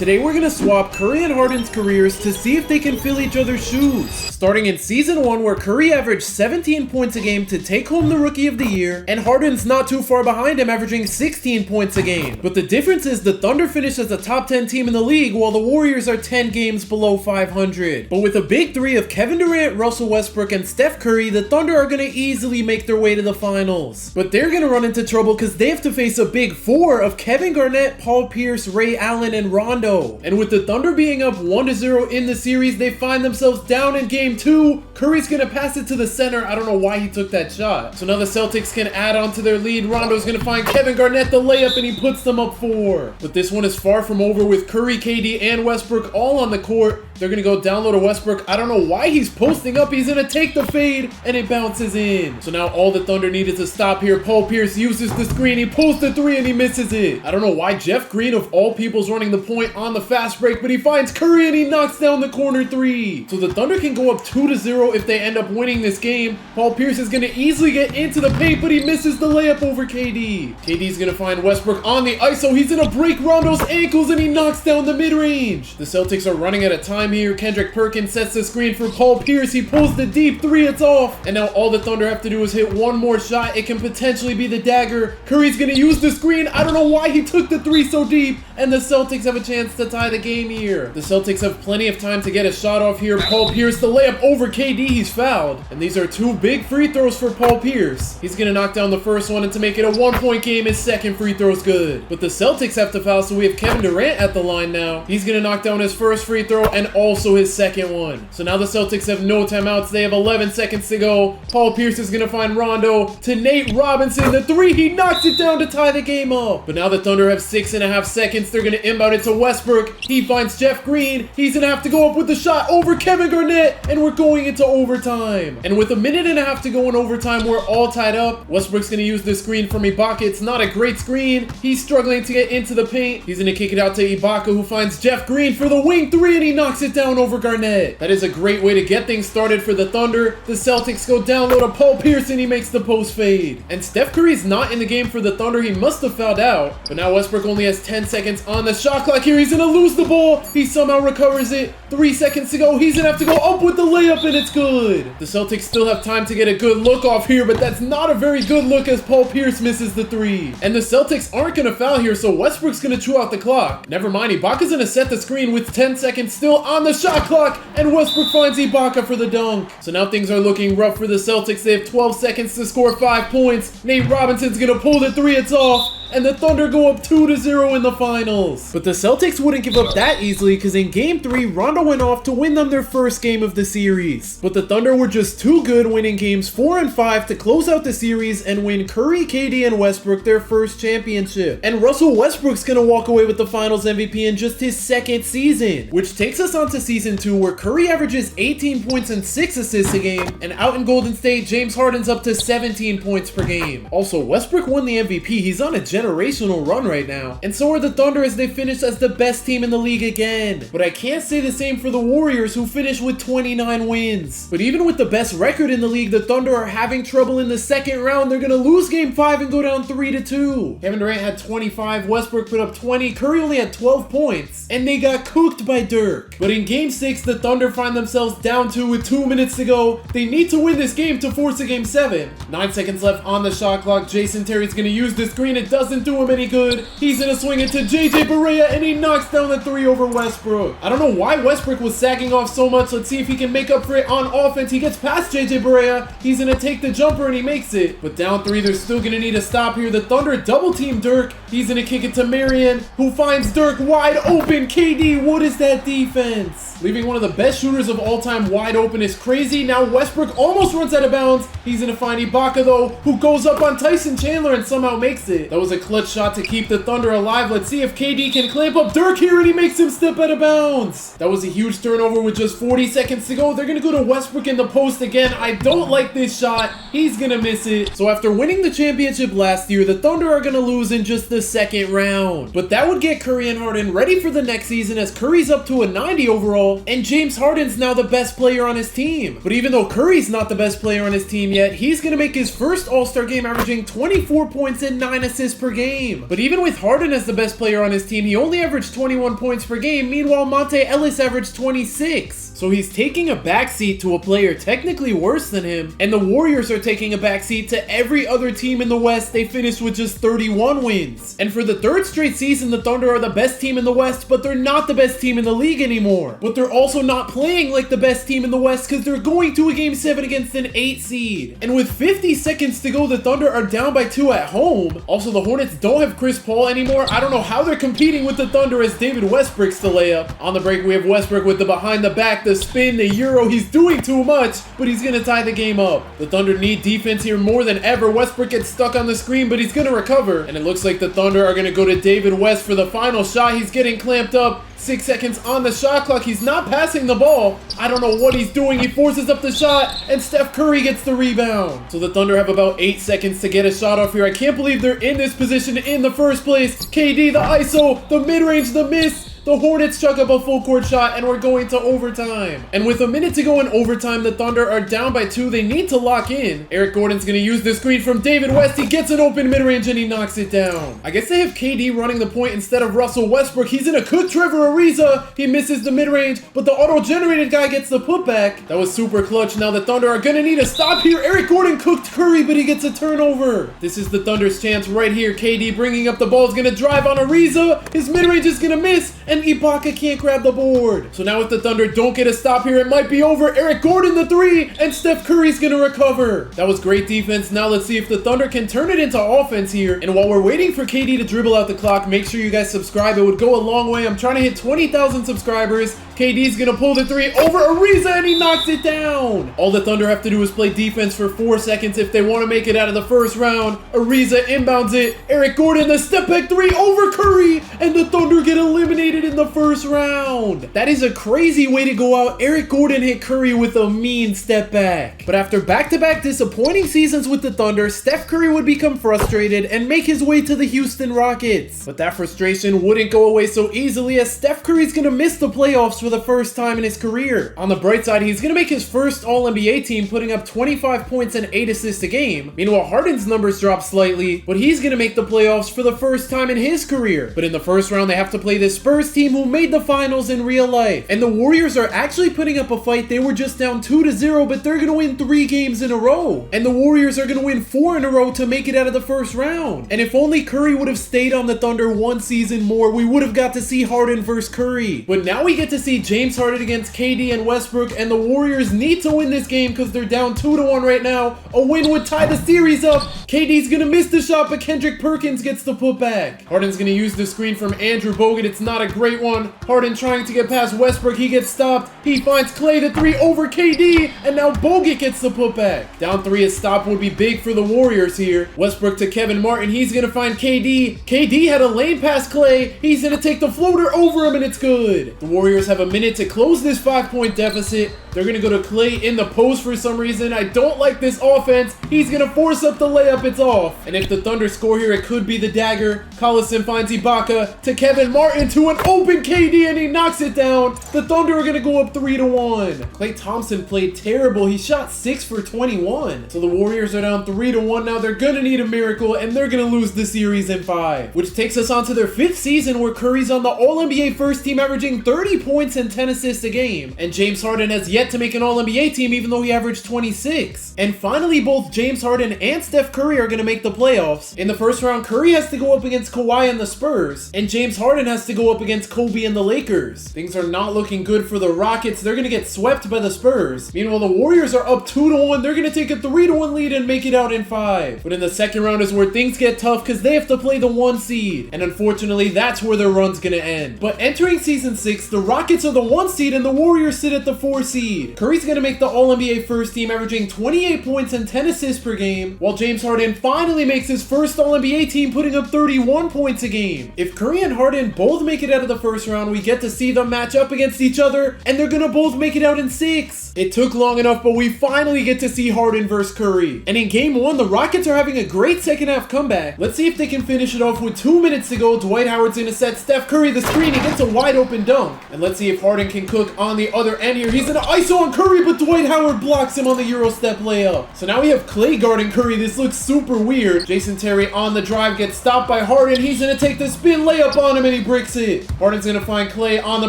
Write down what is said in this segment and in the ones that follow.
Today we're gonna swap Curry and Harden's careers to see if they can fill each other's shoes. Starting in Season 1 where Curry averaged 17 points a game to take home the Rookie of the Year, and Harden's not too far behind him averaging 16 points a game. But the difference is the Thunder finished as a top 10 team in the league while the Warriors are 10 games below 500. But with a big three of Kevin Durant, Russell Westbrook, and Steph Curry, the Thunder are gonna easily make their way to the finals. But they're gonna run into trouble because they have to face a big four of Kevin Garnett, Paul Pierce, Ray Allen, and Rondo. And with the Thunder being up 1-0 in the series, they find themselves down in game 2. Curry's gonna pass it to the center. I don't know why he took that shot. So now the Celtics can add on to their lead. Rondo's gonna find Kevin Garnett the layup and he puts them up 4. But this one is far from over with Curry, KD, and Westbrook all on the court. They're gonna go down low to Westbrook. I don't know why he's posting up. He's gonna take the fade and it bounces in. So now all the Thunder needed to stop here. Paul Pierce uses the screen. He pulls the 3 and he misses it. I don't know why Jeff Green of all people's running the point on the fast break, but he finds Curry and he knocks down the corner 3. So the Thunder can go up 2-0 if they end up winning this game. Paul Pierce is gonna easily get into the paint, but he misses the layup over KD. KD's gonna find Westbrook on the ISO. He's gonna break Rondo's ankles and he knocks down the mid-range. The Celtics are running out of time here. Kendrick Perkins sets the screen for Paul Pierce. He pulls the deep 3. It's off. And now all the Thunder have to do is hit one more shot. It can potentially be the dagger. Curry's gonna use the screen. I don't know why he took the 3 so deep. And the Celtics have a chance to tie the game here. The Celtics have plenty of time to get a shot off here. Paul Pierce, the layup over KD. He's fouled. And these are 2 big free throws for Paul Pierce. He's gonna knock down the first one, and to make it a 1-point game, his second free throw's good. But the Celtics have to foul, so we have Kevin Durant at the line now. He's gonna knock down his first free throw and also his second one. So now the Celtics have no timeouts. They have 11 seconds to go. Paul Pierce is gonna find Rondo to Nate Robinson. The 3, he knocks it down to tie the game up. But now the Thunder have 6.5 seconds. They're gonna inbound it to Westbrook. He finds Jeff Green. He's gonna have to go up with the shot over Kevin Garnett, and we're going into overtime. And with 1.5 to go in overtime, we're all tied up. Westbrook's gonna use the screen from Ibaka. It's not a great screen. He's struggling to get into the paint. He's gonna kick it out to Ibaka, who finds Jeff Green for the wing 3, and he knocks it down over Garnett. That is a great way to get things started for the Thunder. The Celtics go down low to Paul Pierce, and he makes the post fade. And Steph Curry's not in the game for the Thunder. He must have fouled out. But now Westbrook only has 10 seconds on the shot clock here. He's gonna lose the ball. He somehow recovers it. 3 seconds to go. He's gonna have to go up with the layup, and it's good. The Celtics still have time to get a good look off here, but that's not a very good look as Paul Pierce misses the 3. And the Celtics aren't gonna foul here, so Westbrook's gonna chew out the clock. Never mind, Ibaka's gonna set the screen with 10 seconds still on the shot clock, and Westbrook finds Ibaka for the dunk. So now things are looking rough for the Celtics. They have 12 seconds to score 5 points. Nate Robinson's gonna pull the 3. It's off. And the Thunder go up 2-0 in the finals. But the Celtics wouldn't give up that easily because in game 3, Rondo went off to win them their first game of the series. But the Thunder were just too good, winning games 4 and 5 to close out the series and win Curry, KD, and Westbrook their first championship. And Russell Westbrook's gonna walk away with the finals MVP in just his second season. Which takes us on to season 2 where Curry averages 18 points and 6 assists a game. And out in Golden State, James Harden's up to 17 points per game. Also, Westbrook won the MVP. He's on a generational run right now. And so are the Thunder as they finish as the best team in the league again. But I can't say the same for the Warriors who finished with 29 wins. But even with the best record in the league, the Thunder are having trouble in the second round. They're gonna lose game 5 and go down 3-2. Kevin Durant had 25, Westbrook put up 20, Curry only had 12 points. And they got cooked by Dirk. But in game 6, the Thunder find themselves down 2 with 2 minutes to go. They need to win this game to force a game 7. 9 seconds left on the shot clock. Jason Terry's gonna use the screen. It doesn't do him any good. He's gonna swing it to JJ Barea and he knocks down the 3 over Westbrook. I don't know why Westbrook was sagging off so much. Let's see if he can make up for it on offense. He gets past JJ Barea. He's gonna take the jumper and he makes it. But down 3, they're still gonna need a stop here. The Thunder double team Dirk. He's gonna kick it to Marion, who finds Dirk wide open. KD, what is that defense? Leaving one of the best shooters of all time wide open is crazy. Now Westbrook almost runs out of bounds. He's gonna find Ibaka though, who goes up on Tyson Chandler and somehow makes it. That was a clutch shot to keep the Thunder alive. Let's see if KD can clamp up Dirk here and he makes him step out of bounds. That was a huge turnover with just 40 seconds to go. They're gonna go to Westbrook in the post again. I don't like this shot. He's gonna miss it. So after winning the championship last year, the Thunder are gonna lose in just the second round. But that would get Curry and Harden ready for the next season as Curry's up to a 90 overall ball, and James Harden's now the best player on his team. But even though Curry's not the best player on his team yet, he's gonna make his first All-Star game averaging 24 points and 9 assists per game. But even with Harden as the best player on his team, he only averaged 21 points per game. Meanwhile, Monte Ellis averaged 26. So he's taking a backseat to a player technically worse than him, and the Warriors are taking a backseat to every other team in the West. They finished with just 31 wins. And for the third straight season, the Thunder are the best team in the West, but they're not the best team in the league anymore. But they're also not playing like the best team in the West because they're going to a Game 7 against an 8 seed. And with 50 seconds to go, the Thunder are down by 2 at home. Also, the Hornets don't have Chris Paul anymore. I don't know how they're competing with the Thunder as David Westbrook's the layup. On the break, we have Westbrook with the behind the back, the spin, the Euro. He's doing too much, but he's gonna tie the game up. The Thunder need defense here more than ever. Westbrook gets stuck on the screen, but he's gonna recover. And it looks like the Thunder are gonna go to David West for the final shot. He's getting clamped up. 6 seconds on the shot clock. He's not passing the ball. I don't know what he's doing. He forces up the shot, and Steph Curry gets the rebound. So the Thunder have about 8 seconds to get a shot off here. I can't believe they're in this position in the first place. KD, the ISO, the mid-range, the miss. The Hornets chuck up a full court shot, and we're going to overtime. And with a minute to go in overtime, the Thunder are down by 2. They need to lock in. Eric Gordon's going to use the screen from David West. He gets an open mid-range, and he knocks it down. I guess they have KD running the point instead of Russell Westbrook. He's in a cook Trevor Ariza. He misses the mid-range, but the auto-generated guy gets the putback. That was super clutch. Now the Thunder are going to need a stop here. Eric Gordon cooked Curry, but he gets a turnover. This is the Thunder's chance right here. KD bringing up the ball is going to drive on Ariza. His mid-range is going to miss, and Ibaka can't grab the board. So now if the Thunder don't get a stop here, it might be over. Eric Gordon the 3, and Steph Curry's gonna recover. That was great defense. Now let's see if the Thunder can turn it into offense here. And while we're waiting for KD to dribble out the clock, make sure you guys subscribe. It would go a long way. I'm trying to hit 20,000 subscribers. KD's gonna pull the 3 over Ariza, and he knocks it down. All the Thunder have to do is play defense for 4 seconds if they want to make it out of the first round. Ariza inbounds it. Eric Gordon, the step back 3 over Curry, and the Thunder get eliminated in the first round. That is a crazy way to go out. Eric Gordon hit Curry with a mean step back. But after back-to-back disappointing seasons with the Thunder, Steph Curry would become frustrated and make his way to the Houston Rockets. But that frustration wouldn't go away so easily, as Steph Curry's gonna miss the playoffs for the first time in his career. On the bright side, he's gonna make his first All-NBA team, putting up 25 points and 8 assists a game. Meanwhile, Harden's numbers drop slightly, but he's gonna make the playoffs for the first time in his career. But in the first round, they have to play this Spurs team who made the finals in real life. And the Warriors are actually putting up a fight. They were just down 2-0, but they're gonna win 3 games in a row. And the Warriors are gonna win 4 in a row to make it out of the first round. And if only Curry would have stayed on the Thunder 1 season more, we would have got to see Harden versus Curry. But now we get to see James Harden against KD and Westbrook, and the Warriors need to win this game because they're down 2-1 right now. A win would tie the series up. KD's gonna miss the shot, but Kendrick Perkins gets the putback. Harden's gonna use the screen from Andrew Bogut. It's not a great one. Harden trying to get past Westbrook. He gets stopped. He finds Clay, the 3 over KD, and now Bogut gets the putback. Down 3, a stop would be big for the Warriors here. Westbrook to Kevin Martin. He's gonna find KD. KD had a lane past Clay. He's gonna take the floater over him, and it's good. The Warriors have a minute to close this 5-point deficit. They're gonna go to Clay in the post for some reason. I don't like this offense. He's gonna force up the layup. It's off. And if the Thunder score here, it could be the dagger. Collison finds Ibaka to Kevin Martin to an open KD, and he knocks it down. The Thunder are gonna go up 3-1. Klay Thompson played terrible. He shot 6 for 21. So the Warriors are down 3-1 now. They're gonna need a miracle, and they're gonna lose the series in 5. Which takes us on to their 5th season, where Curry's on the All-NBA first team, averaging 30 points and 10 assists a game. And James Harden has yet to make an All-NBA team, even though he averaged 26. And finally, both James Harden and Steph Curry are gonna make the playoffs. In the first round, Curry has to go up against Kawhi and the Spurs, and James Harden has to go up against Kobe and the Lakers. Things are not looking good for the Rockets. They're gonna get swept by the Spurs. Meanwhile, the Warriors are up 2-1. They're gonna take a 3-1 lead and make it out in 5. But in the second round is where things get tough because they have to play the 1 seed. And unfortunately, that's where their run's gonna end. But entering season 6, the Rockets are the 1 seed and the Warriors sit at the 4 seed. Curry's gonna make the All-NBA first team, averaging 28 points and 10 assists per game, while James Harden finally makes his first All-NBA team, putting up 31 points a game. If Curry and Harden both make it out of of the first round, we get to see them match up against each other, and they're gonna both make it out in 6. It took long enough, but we finally get to see Harden versus Curry. And in game 1, the Rockets are having a great second half comeback. Let's see if they can finish it off with 2 minutes to go. Dwight Howard's gonna set Steph Curry the screen. He gets a wide open dunk. And let's see if Harden can cook on the other end here. He's gonna ISO on Curry, but Dwight Howard blocks him on the Euro step layup. So now we have Klay guarding Curry. This looks super weird. Jason Terry on the drive gets stopped by Harden. He's gonna take the spin layup on him and he bricks it. Harden's gonna find Klay on the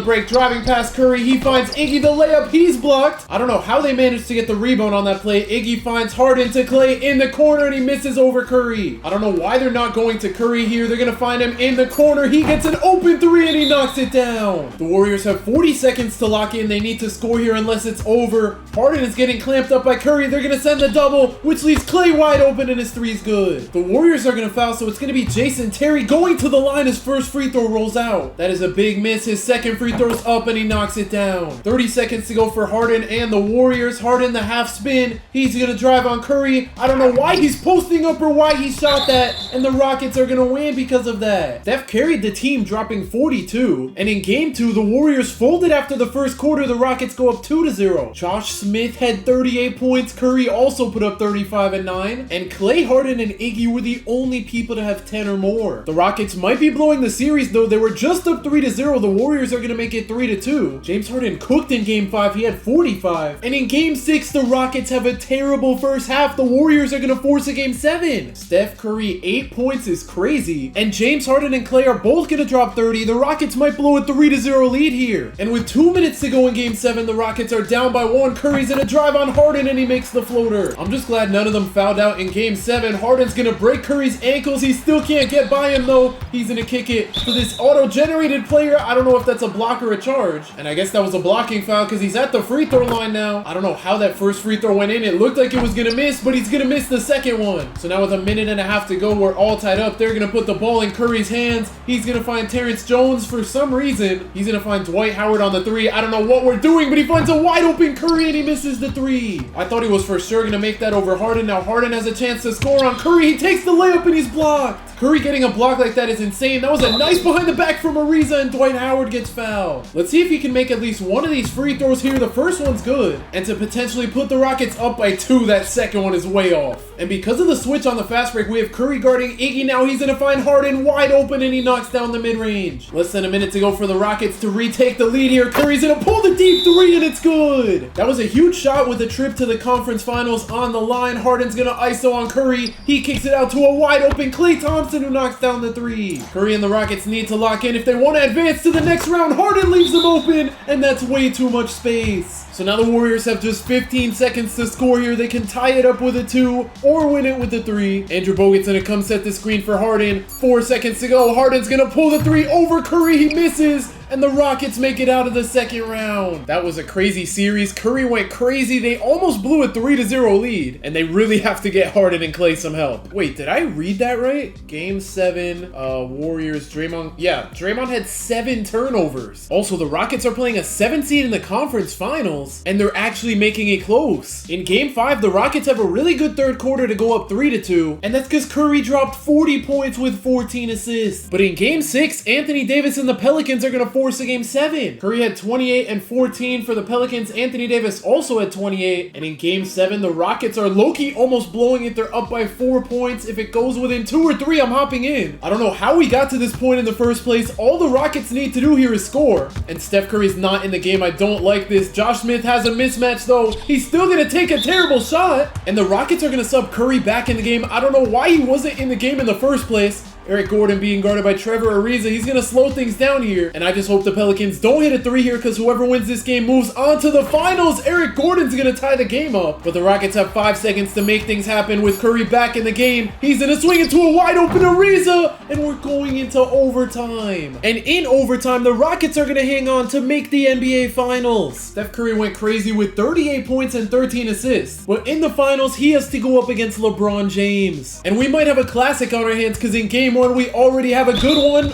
break, driving past Curry. He finds Iggy the layup. He's blocked. I don't know how they managed to get the rebound on that play. Iggy finds Harden to Klay in the corner and he misses over Curry. I don't know why they're not going to Curry here. They're gonna find him in the corner. He gets an open 3 and he knocks it down. The Warriors have 40 seconds to lock in. They need to score here unless it's over. Harden is getting clamped up by Curry. They're gonna send the double, which leaves Klay wide open and his 3's good. The Warriors are gonna foul, so it's gonna be Jason Terry going to the line. His first free throw rolls out. That is a big miss. His second free throw's up and he knocks it down. 30 seconds to go for Harden and the Warriors. Harden the half spin. He's gonna drive on Curry. I don't know why he's posting up or why he shot that, and the Rockets are gonna win because of that. Steph carried the team, dropping 42, and in game 2, the Warriors folded after the first quarter. The Rockets go up 2-0. Josh Smith had 38 points. Curry also put up 35 and 9, and Klay, Harden, and Iggy were the only people to have 10 or more. The Rockets might be blowing the series though. They were just up 3-0. The Warriors are gonna make it 3-2. James Harden cooked in game 5. He had 45, and in game 6, the Rockets have a terrible first half. The Warriors are gonna force a game 7. Steph Curry 8 points is crazy, and James Harden and Klay are both gonna drop 30. The Rockets might blow a 3-0 lead here. And with 2 minutes to go in game 7, the Rockets are down by 1. Curry's gonna drive on Harden and he makes the floater. I'm just glad none of them fouled out in game 7. Harden's gonna break Curry's ankles. He still can't get by him though. He's gonna kick it to this auto-generated player. I don't know if that's a block or a charge. And I guess that was a blocking foul because he's at the free throw line now. I don't know how that first free throw went in. It looked like it was gonna miss, but he's gonna miss the second one. So now with a minute and a half to go, we're all tied up. They're gonna put the ball in Curry's hands. He's gonna find Terrence Jones for some reason. He's gonna find Dwight Howard on the 3. I don't know what we're doing, but he finds a wide open Curry and he misses the 3. I thought he was for sure gonna make that over Harden. Now Harden has a chance to score on Curry. He takes the layup and he's blocked. Curry getting a block like that is insane. That was a nice behind the back from Ariza, and Dwight Howard gets fouled. Let's see if he can make at least one of these free throws here. The first one's good, and to potentially put the Rockets up by 2, that second one is way off. And because of the switch on the fast break, we have Curry guarding Iggy. Now he's gonna find Harden wide open and he knocks down the mid-range. Less than a minute to go for the Rockets to retake the lead here. Curry's gonna pull the deep 3 and it's good. That was a huge shot with a trip to the conference finals on the line. Harden's gonna ISO on Curry. He kicks it out to a wide open Klay Thompson who knocks down the 3. Curry and the Rockets need to lock in if they want to advance to the next round. Harden leaves them open, and that's way too much space. So now the Warriors have just 15 seconds to score here. They can tie it up with a 2 or win it with a 3. Andrew Bogut's gonna come set the screen for Harden. 4 seconds to go. Harden's gonna pull the 3 over Curry. He misses, and the Rockets make it out of the second round. That was a crazy series. Curry went crazy. They almost blew a 3-0 lead, and they really have to get Harden and Klay some help. Wait, did I read that right? Game 7, Warriors, Draymond. Yeah, Draymond had 7 turnovers. Also, the Rockets are playing a 7 seed in the conference finals, and they're actually making it close. In game 5, the Rockets have a really good third quarter to go up 3-2, and that's because Curry dropped 40 points with 14 assists. But in game 6, Anthony Davis and the Pelicans are gonna force a game 7. Curry had 28 and 14 for the Pelicans. Anthony Davis also had 28. And in game 7, the Rockets are low-key almost blowing it. They're up by 4 points. If it goes within 2 or 3, I'm hopping in. I don't know how we got to this point in the first place. All the Rockets need to do here is score. And Steph Curry's not in the game. I don't like this. Josh Smith has a mismatch though. He's still gonna take a terrible shot. And the Rockets are gonna sub Curry back in the game. I don't know why he wasn't in the game in the first place. Eric Gordon being guarded by Trevor Ariza. He's going to slow things down here. And I just hope the Pelicans don't hit a 3 here, because whoever wins this game moves on to the finals. Eric Gordon's going to tie the game up. But the Rockets have 5 seconds to make things happen with Curry back in the game. He's going to swing into a wide open Ariza. And we're going into overtime. And in overtime, the Rockets are going to hang on to make the NBA Finals. Steph Curry went crazy with 38 points and 13 assists. But in the finals, he has to go up against LeBron James. And we might have a classic on our hands, because in game 1, we already have a good one.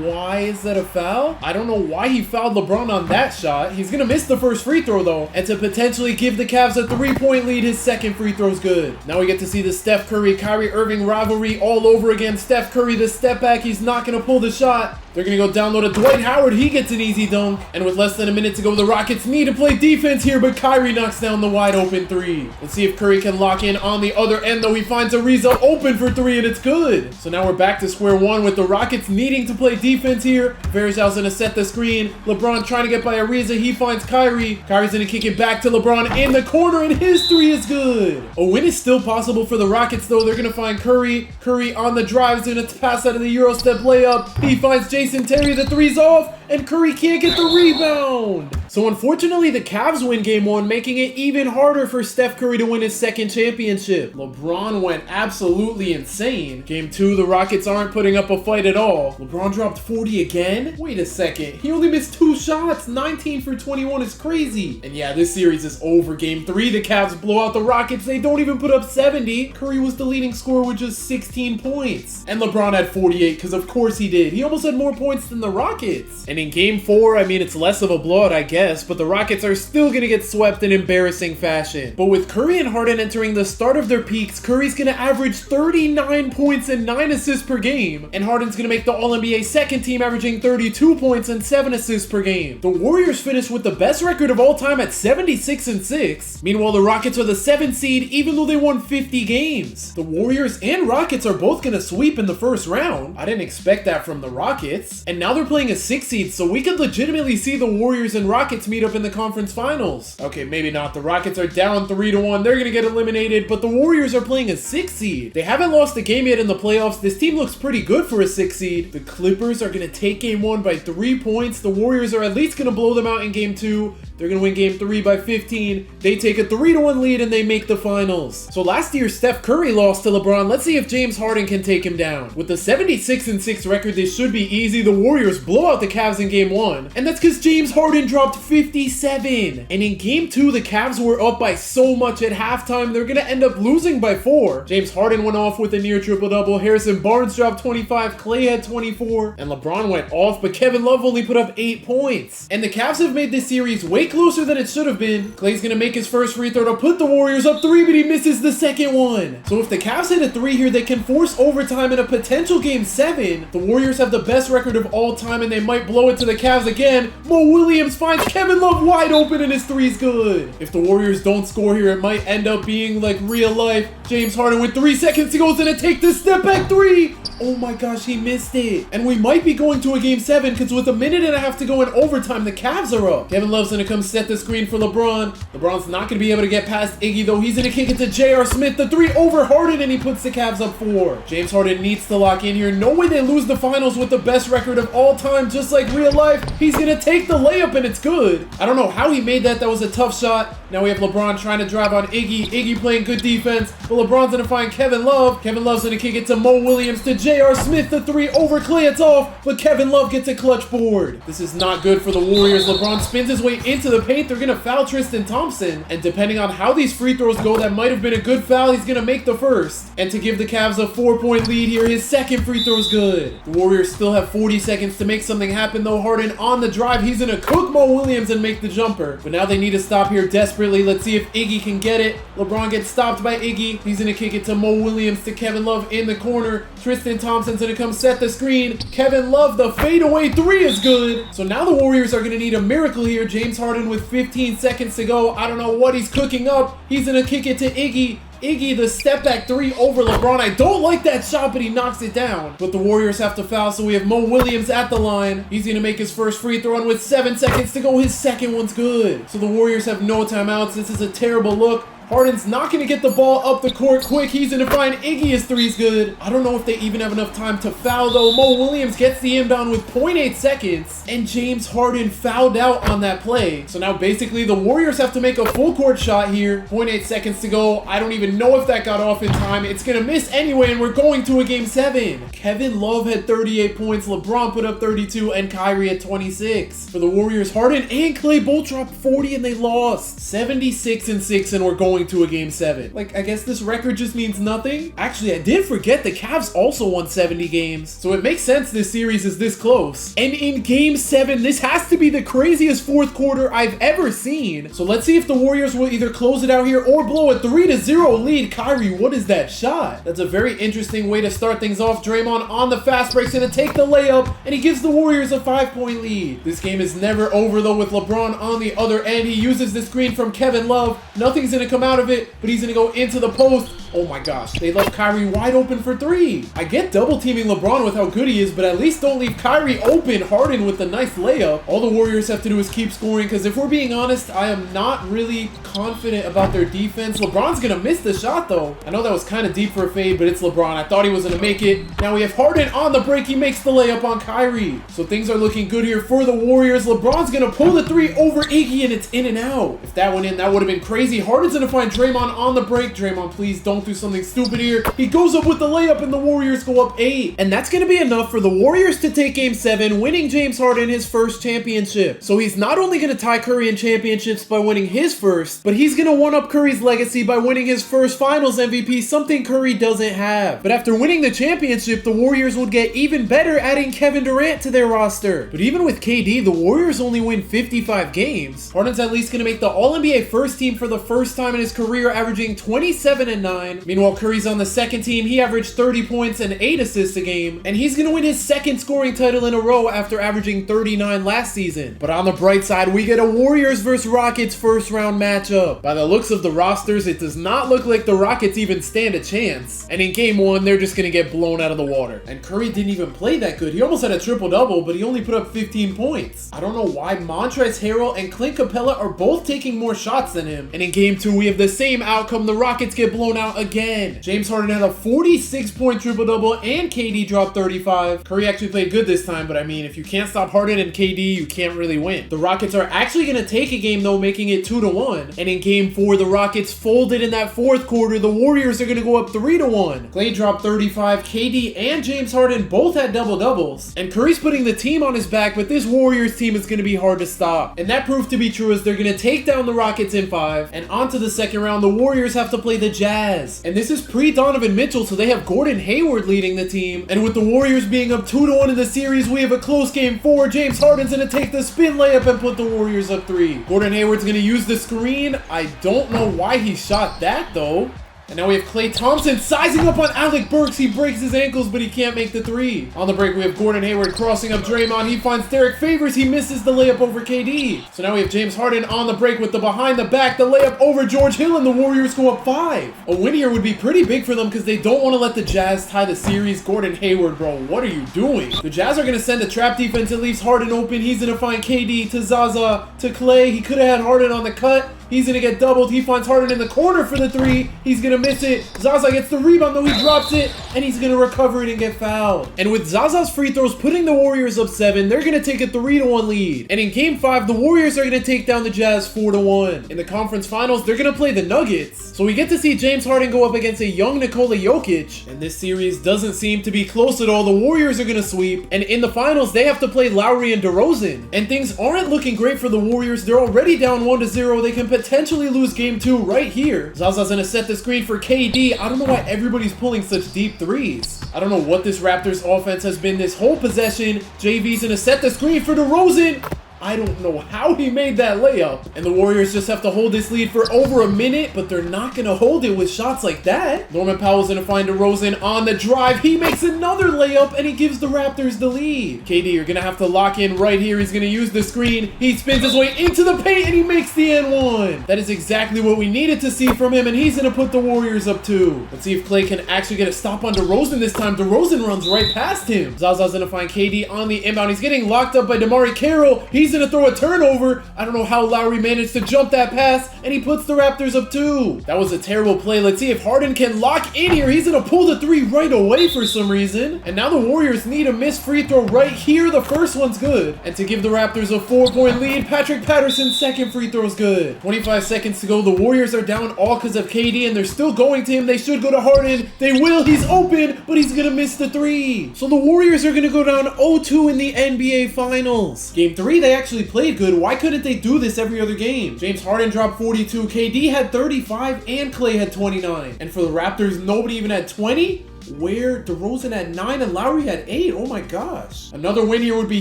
Why is that a foul? I don't know why he fouled LeBron on that shot. He's gonna miss the first free throw though. And to potentially give the Cavs a 3-point lead, his second free throw's good. Now we get to see the Steph Curry, Kyrie Irving rivalry all over again. Steph Curry, the step back, he's not gonna pull the shot. They're gonna go down low to Dwight Howard. He gets an easy dunk. And with less than a minute to go, the Rockets need to play defense here, but Kyrie knocks down the wide open three. Let's see if Curry can lock in on the other end, though. He finds Ariza open for three, and it's good. So now we're back to square one with the Rockets needing to play defense here. Varejão's gonna set the screen. LeBron trying to get by Ariza. He finds Kyrie. Kyrie's gonna kick it back to LeBron in the corner, and his three is good. A win is still possible for the Rockets, though. They're gonna find Curry. Curry on the drive is gonna pass out of the Euro step layup. He finds Jason Terry. The three's off, and Curry can't get the rebound. So unfortunately, the Cavs win game one, making it even harder for Steph Curry to win his second championship. LeBron went absolutely insane. Game two, the Rockets aren't putting up a fight at all. LeBron dropped 40 again? Wait a second. He only missed 2 shots. 19 for 21 is crazy. And yeah, this series is over. Game three, the Cavs blow out the Rockets. They don't even put up 70. Curry was the leading scorer with just 16 points. And LeBron had 48, because of course he did. He almost had more points than the Rockets. And in game four, I mean, it's less of a blowout, I guess, but the Rockets are still gonna get swept in embarrassing fashion. But with Curry and Harden entering the start of their peaks, Curry's gonna average 39 points and 9 assists per game, and Harden's gonna make the All-NBA second team, averaging 32 points and 7 assists per game. The Warriors finished with the best record of all time at 76-6. Meanwhile, the Rockets are the 7th seed, even though they won 50 games. The Warriors and Rockets are both gonna sweep in the first round. I didn't expect that from the Rockets. And now they're playing a 6th seed, so we could legitimately see the Warriors and Rockets meet up in the conference finals. Okay, maybe not. The Rockets are down 3-1. They're gonna get eliminated, but the Warriors are playing a 6th seed. They haven't lost a game yet in the playoffs. This team looks pretty good for a 6th seed. The Clippers are gonna take game 1 by 3 points. The Warriors are at least gonna blow them out in game 2. They're going to win game 3 by 15. They take a 3-1 lead and they make the finals. So last year, Steph Curry lost to LeBron. Let's see if James Harden can take him down. With the 76-6 record, this should be easy. The Warriors blow out the Cavs in game 1. And that's because James Harden dropped 57. And in game 2, the Cavs were up by so much at halftime, they're going to end up losing by 4. James Harden went off with a near triple-double. Harrison Barnes dropped 25. Clay had 24. And LeBron went off, but Kevin Love only put up 8 points. And the Cavs have made this series way closer than it should have been. Clay's gonna make his first free throw to put the Warriors up 3, but he misses the second one. So if the Cavs hit a 3 here, they can force overtime in a potential game 7. The Warriors have the best record of all time, and they might blow it to the Cavs again. Mo Williams finds Kevin Love wide open, and his 3's good. If the Warriors don't score here, it might end up being like real life. James Harden with 3 seconds to go is gonna take the step back 3. Oh my gosh, he missed it. And we might be going to a game 7, because with a minute and a half to go in overtime, the Cavs are up. Kevin Love's gonna come set the screen for LeBron. LeBron's not gonna be able to get past Iggy, though. He's gonna kick it to J.R. Smith. The 3 over Harden, and he puts the Cavs up 4. James Harden needs to lock in here. No way they lose the finals with the best record of all time, just like real life. He's gonna take the layup, and it's good. I don't know how he made that. That was a tough shot. Now we have LeBron trying to drive on Iggy. Iggy playing good defense, but LeBron's gonna find Kevin Love. Kevin Love's gonna kick it to Mo Williams, to J.R. Smith. The 3 over Clay, it's off, but Kevin Love gets a clutch board. This is not good for the Warriors. LeBron spins his way into the paint. They're gonna foul Tristan Thompson, and depending on how these free throws go, that might have been a good foul. He's gonna make the first, and to give the Cavs a 4-point lead here, his second free throw is good. The Warriors still have 40 seconds to make something happen, though. Harden on the drive. He's gonna cook Mo Williams and make the jumper, but now they need to stop here desperately. Let's see if Iggy can get it. LeBron gets stopped by Iggy. He's gonna kick it to Mo Williams, to Kevin Love in the corner. Tristan Thompson's gonna come set the screen. Kevin Love, the fadeaway 3 is good. So now the Warriors are gonna need a miracle here. James Harden with 15 seconds to go. I don't know what he's cooking up. He's gonna kick it to Iggy. Iggy, the step back 3 over LeBron. I don't like that shot, but he knocks it down. But the Warriors have to foul, so we have Mo Williams at the line. He's gonna make his first free throw, and with 7 seconds to go, his second one's good. So the Warriors have no timeouts. This is a terrible look. Harden's not going to get the ball up the court quick. He's going to find Iggy. His 3's good. I don't know if they even have enough time to foul, though. Mo Williams gets the inbound with 0.8 seconds, and James Harden fouled out on that play. So now basically the Warriors have to make a full court shot here. 0.8 seconds to go. I don't even know if that got off in time. It's going to miss anyway, and we're going to a game 7. Kevin Love had 38 points. LeBron put up 32, and Kyrie at 26. For the Warriors, Harden and Clay both dropped 40, and they lost 76-6, and we're going going to a game 7. Like, I guess this record just means nothing. Actually, I did forget the Cavs also won 70 games. So it makes sense this series is this close. And in game 7, this has to be the craziest fourth quarter I've ever seen. So let's see if the Warriors will either close it out here or blow a 3-0 lead. Kyrie, what is that shot? That's a very interesting way to start things off. Draymond on the fast break's gonna take the layup, and he gives the Warriors a 5-point lead. This game is never over though with LeBron on the other end. He uses the screen from Kevin Love. Nothing's gonna come out of it, but he's gonna go into the post. Oh my gosh, they left Kyrie wide open for 3. I get double teaming LeBron with how good he is, but at least don't leave Kyrie open. Harden with the nice layup. All the Warriors have to do is keep scoring, because if we're being honest, I am not really confident about their defense. LeBron's gonna miss the shot though. I know that was kind of deep for a fade, but it's LeBron. I thought he was gonna make it. Now we have Harden on the break. He makes the layup on Kyrie. So things are looking good here for the Warriors. LeBron's gonna pull the 3 over Iggy, and it's in and out. If that went in, that would have been crazy. Harden's gonna find Draymond on the break. Draymond, please don't do something stupid here. He goes up with the layup, and the Warriors go up 8. And that's gonna be enough for the Warriors to take game 7, winning James Harden his first championship. So he's not only gonna tie Curry in championships by winning his first, but he's gonna one-up Curry's legacy by winning his first Finals MVP, something Curry doesn't have. But after winning the championship, the Warriors would get even better, adding Kevin Durant to their roster. But even with KD, the Warriors only win 55 games. Harden's at least gonna make the All-NBA first team for the first time in his career, averaging 27-9. Meanwhile, Curry's on the second team. He averaged 30 points and 8 assists a game, and he's gonna win his second scoring title in a row after averaging 39 last season. But on the bright side, we get a Warriors vs Rockets first round matchup. By the looks of the rosters, it does not look like the Rockets even stand a chance. And in game 1, they're just gonna get blown out of the water. And Curry didn't even play that good. He almost had a triple-double, but he only put up 15 points. I don't know why Montrezl Harrell and Clint Capella are both taking more shots than him. And in game 2, we have the same outcome. The Rockets get blown out again. James Harden had a 46-point triple-double, and KD dropped 35. Curry actually played good this time, but I mean, if you can't stop Harden and KD, you can't really win. The Rockets are actually going to take a game though, making it 2-1. And in game 4, the Rockets folded in that fourth quarter. The Warriors are going to go up 3-1. Klay dropped 35. KD and James Harden both had double-doubles. And Curry's putting the team on his back, but this Warriors team is going to be hard to stop. And that proved to be true, as they're going to take down the Rockets in 5. And on to the second round, the Warriors have to play the Jazz. And this is pre-Donovan Mitchell, so they have Gordon Hayward leading the team. And with the Warriors being up 2-1 in the series, we have a close game 4. James Harden's going to take the spin layup and put the Warriors up 3. Gordon Hayward's going to use the screen. I don't know why he shot that though. And now we have Klay Thompson sizing up on Alec Burks. He breaks his ankles, but he can't make the 3. On the break, we have Gordon Hayward crossing up Draymond. He finds Derek Favors. He misses the layup over KD. So now we have James Harden on the break with the behind the back, the layup over George Hill, and the Warriors go up 5. A win here would be pretty big for them because they don't want to let the Jazz tie the series. Gordon Hayward, bro, what are you doing? The Jazz are going to send a trap defense. It leaves Harden open. He's going to find KD to Zaza to Klay. He could have had Harden on the cut. He's going to get doubled. He finds Harden in the corner for the 3. He's going to miss it. Zaza gets the rebound, though. He drops it, and he's going to recover it and get fouled. And with Zaza's free throws putting the Warriors up 7, they're going to take a 3-1 lead. And in Game 5, the Warriors are going to take down the Jazz 4-1. In the conference finals, they're going to play the Nuggets. So we get to see James Harden go up against a young Nikola Jokic. And this series doesn't seem to be close at all. The Warriors are going to sweep. And in the finals, they have to play Lowry and DeRozan. And things aren't looking great for the Warriors. They're already down 1-0. They can potentially lose game 2 right here. Zaza's gonna set the screen for KD. I don't know why everybody's pulling such deep threes. I don't know what this Raptors offense has been this whole possession. JV's gonna set the screen for DeRozan. I don't know how he made that layup. And the Warriors just have to hold this lead for over a minute, but they're not going to hold it with shots like that. Norman Powell's going to find DeRozan on the drive. He makes another layup, and he gives the Raptors the lead. KD, you're going to have to lock in right here. He's going to use the screen. He spins his way into the paint, and he makes the N1. That is exactly what we needed to see from him, and he's going to put the Warriors up 2. Let's see if Klay can actually get a stop on DeRozan this time. DeRozan runs right past him. Zaza's going to find KD on the inbound. He's getting locked up by DeMarre Carroll. He's going to throw a turnover. I don't know how Lowry managed to jump that pass, and he puts the Raptors up 2. That was a terrible play. Let's see if Harden can lock in here. He's going to pull the 3 right away for some reason. And now the Warriors need a missed free throw right here. The first one's good. And to give the Raptors a 4-point lead, Patrick Patterson's second free throw's good. 25 seconds to go. The Warriors are down all because of KD, and they're still going to him. They should go to Harden. They will. He's open, but he's going to miss the 3. So the Warriors are going to go down 0-2 in the NBA Finals. Game 3, they actually played good, why couldn't they do this every other game? James Harden dropped 42, KD had 35, and Klay had 29. And for the Raptors, nobody even had 20? Where DeRozan had 9 and Lowry had 8. Oh my gosh. Another win here would be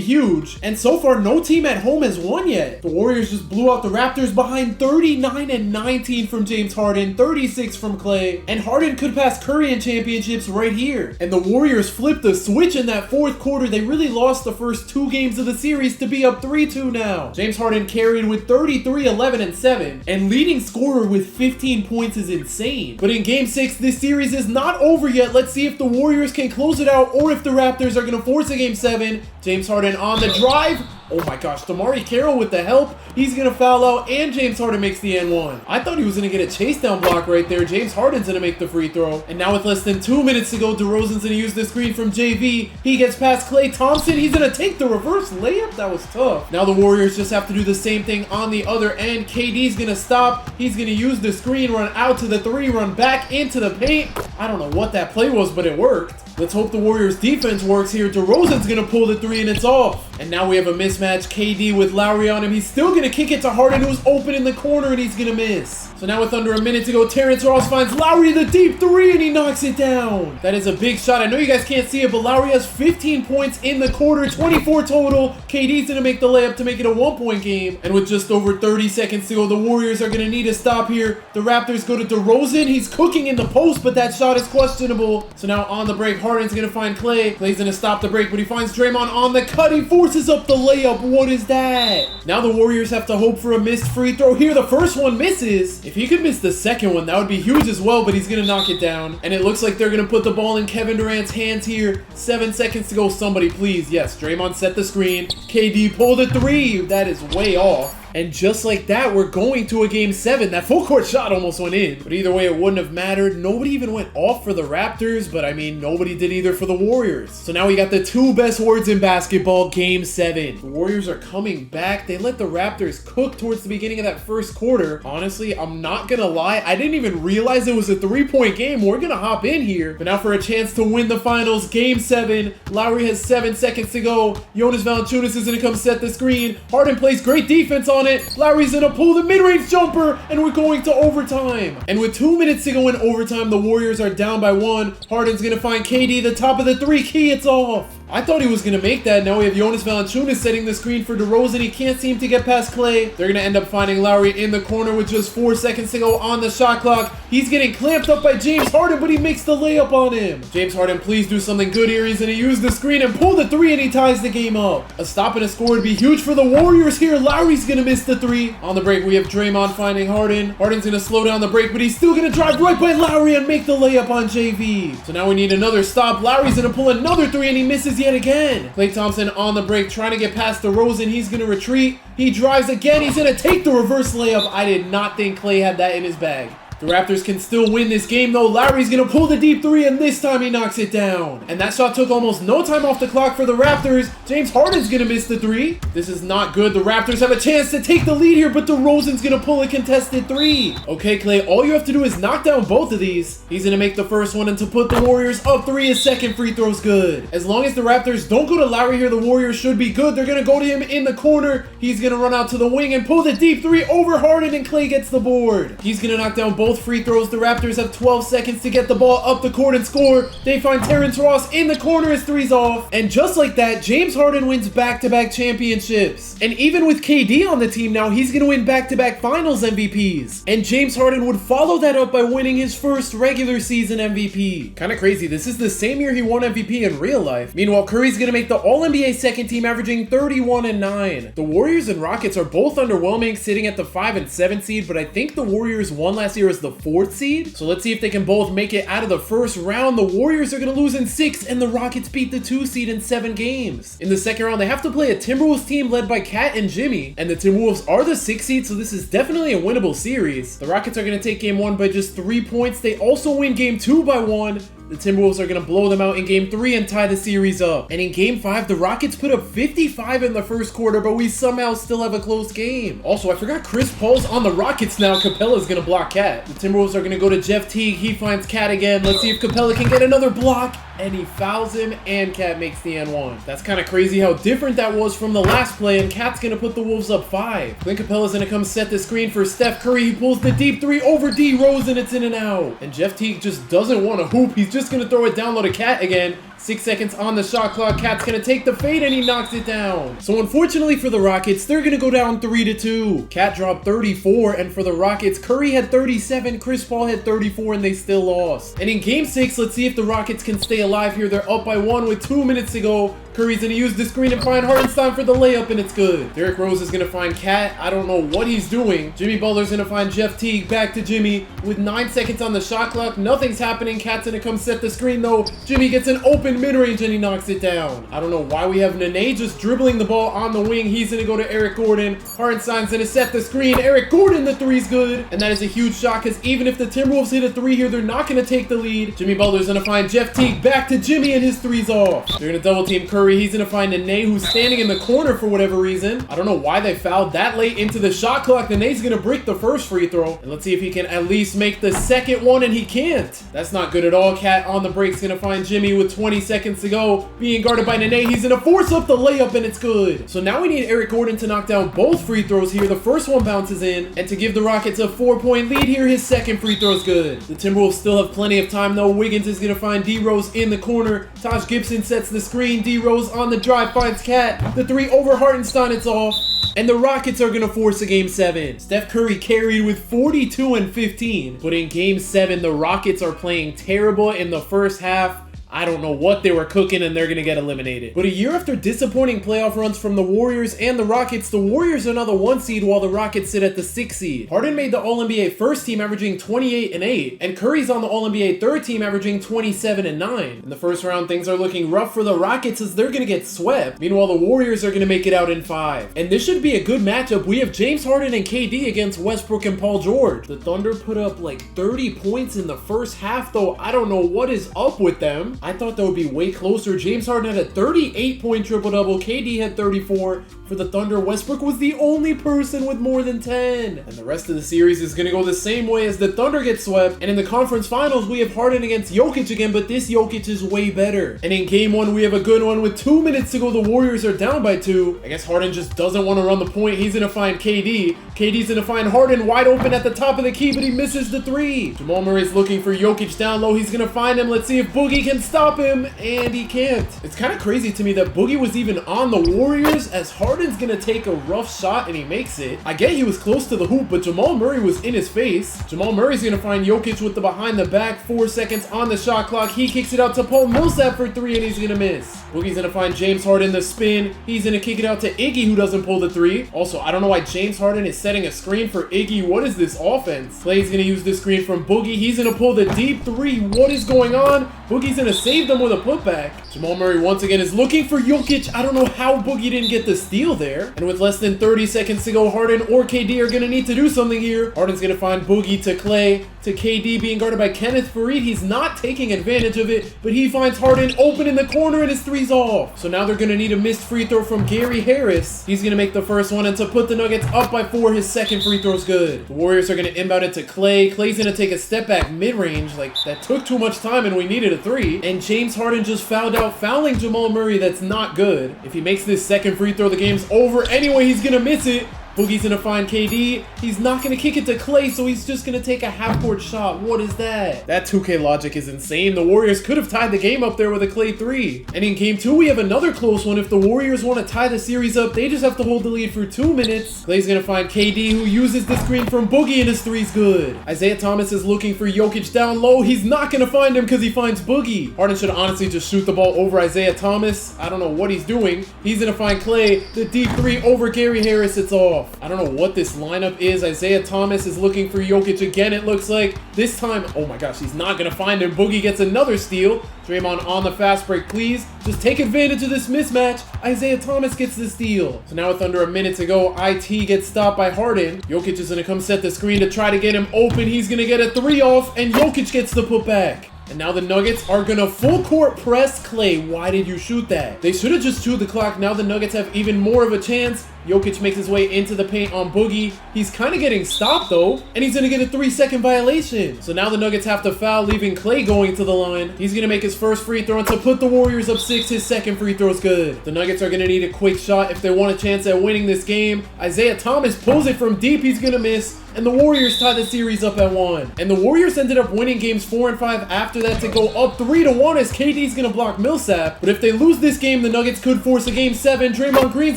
huge. And so far, no team at home has won yet. The Warriors just blew out the Raptors behind 39 and 19 from James Harden, 36 from Klay. And Harden could pass Curry in championships right here. And the Warriors flipped the switch in that fourth quarter. They really lost the first 2 games of the series to be up 3-2 now. James Harden carried with 33, 11, and 7. And leading scorer with 15 points is insane. But in game 6, this series is not over yet. Let's see if the Warriors can close it out or if the Raptors are going to force a game 7. James Harden on the drive. Oh my gosh, DeMarre Carroll with the help. He's going to foul out, and James Harden makes the N1. I thought he was going to get a chase down block right there. James Harden's going to make the free throw. And now with less than 2 minutes to go, DeRozan's going to use the screen from JV. He gets past Klay Thompson. He's going to take the reverse layup. That was tough. Now the Warriors just have to do the same thing on the other end. KD's going to stop. He's going to use the screen, run out to the 3, run back into the paint. I don't know what that play was, but it worked. Let's hope the Warriors defense works here. DeRozan's going to pull the 3 and it's off. And now we have a mismatch. KD with Lowry on him. He's still going to kick it to Harden, who's open in the corner, and he's going to miss. So now with under a minute to go, Terrence Ross finds Lowry the deep 3 and he knocks it down. That is a big shot. I know you guys can't see it, but Lowry has 15 points in the quarter, 24 total. KD's going to make the layup to make it a 1-point game. And with just over 30 seconds to go, the Warriors are going to need a stop here. The Raptors go to DeRozan. He's cooking in the post, but that shot is questionable. So now on the break, Harden's going to find Klay. Klay's going to stop the break, but he finds Draymond on the cut. He forces up the layup. What is that? Now the Warriors have to hope for a missed free throw here. The first one misses. If he could miss the second one, that would be huge as well, but he's going to knock it down. And it looks like they're going to put the ball in Kevin Durant's hands here. 7 seconds to go. Somebody please. Yes, Draymond set the screen. KD pulled a 3. That is way off. And just like that, we're going to a game 7. That full court shot almost went in. But either way, it wouldn't have mattered. Nobody even went off for the Raptors, but I mean, nobody did either for the Warriors. So now we got the 2 best words in basketball, game 7. The Warriors are coming back. They let the Raptors cook towards the beginning of that first quarter. Honestly, I'm not gonna lie, I didn't even realize it was a 3-point game. We're gonna hop in here. But now for a chance to win the finals, game 7. Lowry has 7 seconds to go. Jonas Valanciunas is gonna come set the screen. Harden plays great defense on it. Lowry's gonna pull the mid-range jumper, and we're going to overtime. And with 2 minutes to go in overtime, the Warriors are down by 1. Harden's gonna find KD, the top of the 3 key. It's off. I thought he was going to make that. Now we have Jonas Valanciunas setting the screen for DeRozan. He can't seem to get past Klay. They're going to end up finding Lowry in the corner with just 4 seconds to go on the shot clock. He's getting clamped up by James Harden, but he makes the layup on him. James Harden, please do something good here. He's going to use the screen and pull the 3, and he ties the game up. A stop and a score would be huge for the Warriors here. Lowry's going to miss the 3. On the break, we have Draymond finding Harden. Harden's going to slow down the break, but he's still going to drive right by Lowry and make the layup on JV. So now we need another stop. Lowry's going to pull another 3, and he misses yet again. Klay Thompson on the break, trying to get past DeRozan. He's going to retreat. He drives again. He's going to take the reverse layup. I did not think Klay had that in his bag. The Raptors can still win this game, though. Lowry's going to pull the deep 3, and this time he knocks it down. And that shot took almost no time off the clock for the Raptors. James Harden's going to miss the 3. This is not good. The Raptors have a chance to take the lead here, but DeRozan's going to pull a contested 3. Okay, Klay, all you have to do is knock down both of these. He's going to make the first one, and to put the Warriors up 3, his second free throw's good. As long as the Raptors don't go to Lowry here, the Warriors should be good. They're going to go to him in the corner. He's going to run out to the wing and pull the deep 3 over Harden, and Klay gets the board. He's going to knock down both free throws. The Raptors have 12 seconds to get the ball up the court and score. They find Terrence Ross in the corner. His 3's off. And just like that, James Harden wins back-to-back championships. And even with KD on the team now, he's going to win back-to-back finals MVPs. And James Harden would follow that up by winning his first regular season MVP. Kind of crazy. This is the same year he won MVP in real life. Meanwhile, Curry's going to make the All-NBA second team, averaging 31 and 9. The Warriors and Rockets are both underwhelming, sitting at the 5 and 7 seed, but I think the Warriors won last year as the 4th seed. So let's see if they can both make it out of the first round. The Warriors are going to lose in 6, and the Rockets beat the 2 seed in 7 games. In the second round, they have to play a Timberwolves team led by Cat and Jimmy, and the Timberwolves are the 6th seed, so this is definitely a winnable series. The Rockets are going to take game 1 by just 3 points. They also win game 2 by 1. The Timberwolves are going to blow them out in game 3 and tie the series up. And in game 5, the Rockets put up 55 in the first quarter, but we somehow still have a close game. Also, I forgot Chris Paul's on the Rockets now. Capella's going to block Cat. The Timberwolves are going to go to Jeff Teague. He finds Cat again. Let's see if Capella can get another block. and he fouls him, and Cat makes the N1. That's kind of crazy how different that was from the last play, and Cat's gonna put the Wolves up 5. Clint Capella's gonna come set the screen for Steph Curry. He pulls the deep 3 over D Rose, and it's in and out. And Jeff Teague just doesn't want to hoop. He's just gonna throw it down low to Cat again. 6 seconds on the shot clock. Cat's gonna take the fade and he knocks it down. So unfortunately for the Rockets, they're gonna go down 3-2. Cat dropped 34, and for the Rockets, Curry had 37, Chris Paul had 34, and they still lost. And in game 6, let's see if the Rockets can stay alive here. They're up by 1 with 2 minutes to go. Curry's gonna use the screen and find Hardenstein for the layup, and it's good. Derrick Rose is gonna find Cat. I don't know what he's doing. Jimmy Butler's gonna find Jeff Teague. Back to Jimmy with 9 seconds on the shot clock. Nothing's happening. Cat's gonna come set the screen though. Jimmy gets an open mid-range and he knocks it down. I don't know why we have Nene just dribbling the ball on the wing. He's gonna go to Eric Gordon. Hardenstein's gonna set the screen. Eric Gordon, the 3's good. And that is a huge shot because even if the Timberwolves hit a 3 here, they're not gonna take the lead. Jimmy Butler's gonna find Jeff Teague. Back to Jimmy and his 3's off. They're gonna double team Curry. He's gonna find Nene, who's standing in the corner for whatever reason. I don't know why they fouled that late into the shot clock. Nene's gonna break the first free throw. And let's see if he can at least make the second one, and he can't. That's not good at all. Cat on the break's gonna find Jimmy with 20 seconds to go. Being guarded by Nene, he's gonna force up the layup, and it's good. So now we need Eric Gordon to knock down both free throws here. The first one bounces in, and to give the Rockets a 4-point lead here, his second free throw's good. The Timberwolves still have plenty of time though. Wiggins is gonna find D Rose in the corner. Taj Gibson sets the screen. D Rose on the drive finds Cat. The 3 over Hartenstein, it's off. And the Rockets are going to force a game 7. Steph Curry carried with 42 and 15. But in game 7, the Rockets are playing terrible in the first half. I don't know what they were cooking, and they're going to get eliminated. But a year after disappointing playoff runs from the Warriors and the Rockets, the Warriors are now the 1 seed while the Rockets sit at the 6 seed. Harden made the All-NBA first team averaging 28 and 8, and Curry's on the All-NBA third team averaging 27 and 9. In the first round, things are looking rough for the Rockets as they're going to get swept. Meanwhile, the Warriors are going to make it out in 5. And this should be a good matchup. We have James Harden and KD against Westbrook and Paul George. The Thunder put up like 30 points in the first half, though. I don't know what is up with them. I thought that would be way closer. James Harden had a 38-point triple-double. KD had 34. For the Thunder, Westbrook was the only person with more than 10. And the rest of the series is going to go the same way as the Thunder get swept. And in the conference finals, we have Harden against Jokic again, but this Jokic is way better. And in game 1, we have a good one. With 2 minutes to go, the Warriors are down by 2. I guess Harden just doesn't want to run the point. He's going to find KD. KD's going to find Harden wide open at the top of the key, but he misses the 3. Jamal Murray's looking for Jokic down low. He's going to find him. Let's see if Boogie can stop him, and he can't. It's kind of crazy to me that Boogie was even on the Warriors, as Harden's going to take a rough shot, and he makes it. I get he was close to the hoop, but Jamal Murray was in his face. Jamal Murray's going to find Jokic with the behind the back. 4 seconds on the shot clock. He kicks it out to Paul Millsap for 3, and he's going to miss. Boogie's going to find James Harden the spin. He's going to kick it out to Iggy, who doesn't pull the 3. Also, I don't know why James Harden is setting a screen for Iggy. What is this offense? Clay's going to use the screen from Boogie. He's going to pull the deep 3. What is going on? Boogie's going to save them with a putback. Jamal Murray once again is looking for Jokic. I don't know how Boogie didn't get the steal there. And with less than 30 seconds to go, Harden or KD are going to need to do something here. Harden's going to find Boogie to Clay, to KD being guarded by Kenneth Faried. He's not taking advantage of it, but he finds Harden open in the corner and his 3's off. So now they're going to need a missed free throw from Gary Harris. He's going to make the first one, and to put the Nuggets up by 4, his second free throw's good. The Warriors are going to inbound it to Clay. Clay's going to take a step back mid-range. Like, that took too much time and we needed a 3. And James Harden just fouled out, fouling Jamal Murray. That's not good. If he makes this second free throw, the game's over. Anyway, he's going to miss it. Boogie's gonna find KD. He's not gonna kick it to Clay, so he's just gonna take a half-court shot. What is that? That 2K logic is insane. The Warriors could have tied the game up there with a Clay 3. And in game 2, we have another close one. If the Warriors want to tie the series up, they just have to hold the lead for 2 minutes. Clay's gonna find KD, who uses the screen from Boogie, and his 3's good. Isaiah Thomas is looking for Jokic down low. He's not gonna find him because he finds Boogie. Harden should honestly just shoot the ball over Isaiah Thomas. I don't know what he's doing. He's gonna find Clay. The deep 3 over Gary Harris. It's off. I don't know what this lineup is. Isaiah Thomas is looking for Jokic again, it looks like. This time, oh my gosh, he's not gonna find him. Boogie gets another steal. Draymond on the fast break, please. Just take advantage of this mismatch. Isaiah Thomas gets the steal. So now with under a minute to go, IT gets stopped by Harden. Jokic is gonna come set the screen to try to get him open. He's gonna get a 3 off, and Jokic gets the putback. And now the Nuggets are gonna full court press Clay. Why did you shoot that? They should have just chewed the clock. Now the Nuggets have even more of a chance. Jokic makes his way into the paint on Boogie. He's kind of getting stopped though, and he's gonna get a 3-second violation. So now the Nuggets have to foul, leaving Klay going to the line. He's gonna make his first free throw, and to put the Warriors up 6, his second free throw is good. The Nuggets are gonna need a quick shot if they want a chance at winning this game. Isaiah Thomas pulls it from deep, he's gonna miss, and the Warriors tie the series up at 1. And the Warriors ended up winning games 4 and 5 after that to go up 3-1 as KD's gonna block Millsap. But if they lose this game, the Nuggets could force a game 7. Draymond Green's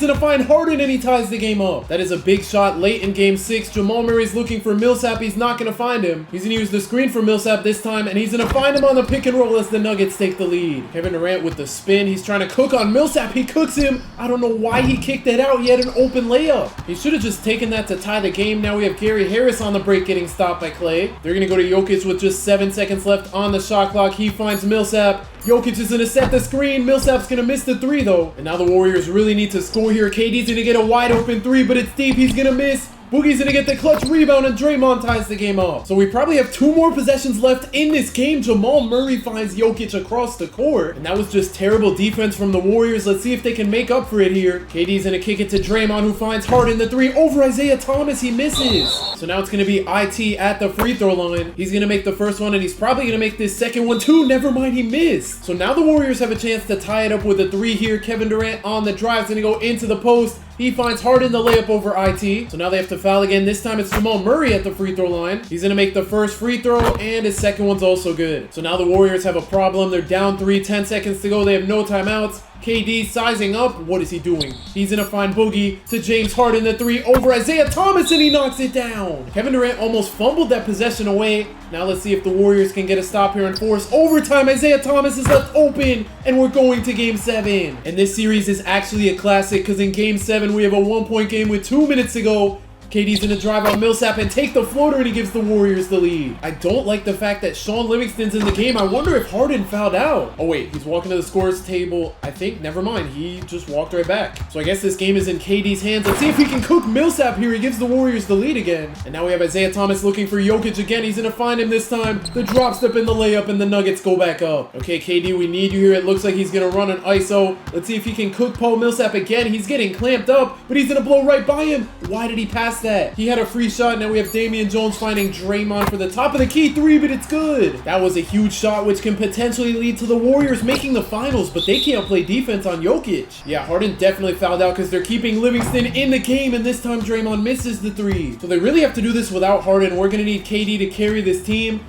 gonna find Harden and he ties the game up. That is a big shot late in game 6. Jamal Murray's looking for Millsap. He's not gonna find him. He's gonna use the screen for Millsap this time, and he's gonna find him on the pick and roll as the Nuggets take the lead. Kevin Durant with the spin. He's trying to cook on Millsap. He cooks him. I don't know why he kicked that out. He had an open layup. He should have just taken that to tie the game. Now we have Gary Harris on the break getting stopped by Klay. They're gonna go to Jokic with just 7 seconds left on the shot clock. He finds Millsap. Jokic is gonna set the screen. Millsap's gonna miss the 3 though. And now the Warriors really need to score here. KD's gonna get a wide open 3, but it's deep. He's gonna miss. Boogie's gonna get the clutch rebound, and Draymond ties the game up. So we probably have 2 more possessions left in this game. Jamal Murray finds Jokic across the court, and that was just terrible defense from the Warriors. Let's see if they can make up for it here. KD's gonna kick it to Draymond, who finds Harden the 3 over Isaiah Thomas. He misses. So now it's gonna be IT at the free throw line. He's gonna make the first one, and he's probably gonna make this second one too. Never mind, he missed. So now the Warriors have a chance to tie it up with a 3 here. Kevin Durant on the drive is gonna go into the post. He finds Harden the layup over IT. So now they have to foul again. This time it's Jamal Murray at the free throw line. He's gonna make the first free throw, and his second one's also good. So now the Warriors have a problem. They're down 3, 10 seconds to go. They have no timeouts. KD sizing up. What is he doing? He's gonna find Boogie to James Harden the 3 over Isaiah Thomas, and he knocks it down. Kevin Durant almost fumbled that possession away. Now let's see if the Warriors can get a stop here and force overtime. Isaiah Thomas is left open, and we're going to game 7. And this series is actually a classic because in game 7 we have a 1-point game with 2 minutes to go. KD's gonna drive on Millsap and take the floater, and he gives the Warriors the lead. I don't like the fact that Sean Livingston's in the game. I wonder if Harden fouled out. Oh wait, he's walking to the scores table. I think, never mind, he just walked right back. So I guess this game is in KD's hands. Let's see if he can cook Millsap here. He gives the Warriors the lead again. And now we have Isaiah Thomas looking for Jokic again. He's gonna find him this time. The drop step in the layup, and the Nuggets go back up. Okay, KD, we need you here. It looks like he's gonna run an ISO. Let's see if he can cook Paul Millsap again. He's getting clamped up, but he's gonna blow right by him. Why did he pass that? He had a free shot. Now we have Damian Jones finding Draymond for the top of the key 3, but it's good. That was a huge shot, which can potentially lead to the Warriors making the finals, but they can't play defense on Jokic. Yeah, Harden definitely fouled out because they're keeping Livingston in the game, and this time Draymond misses the 3. So they really have to do this without Harden. We're going to need KD to carry this team.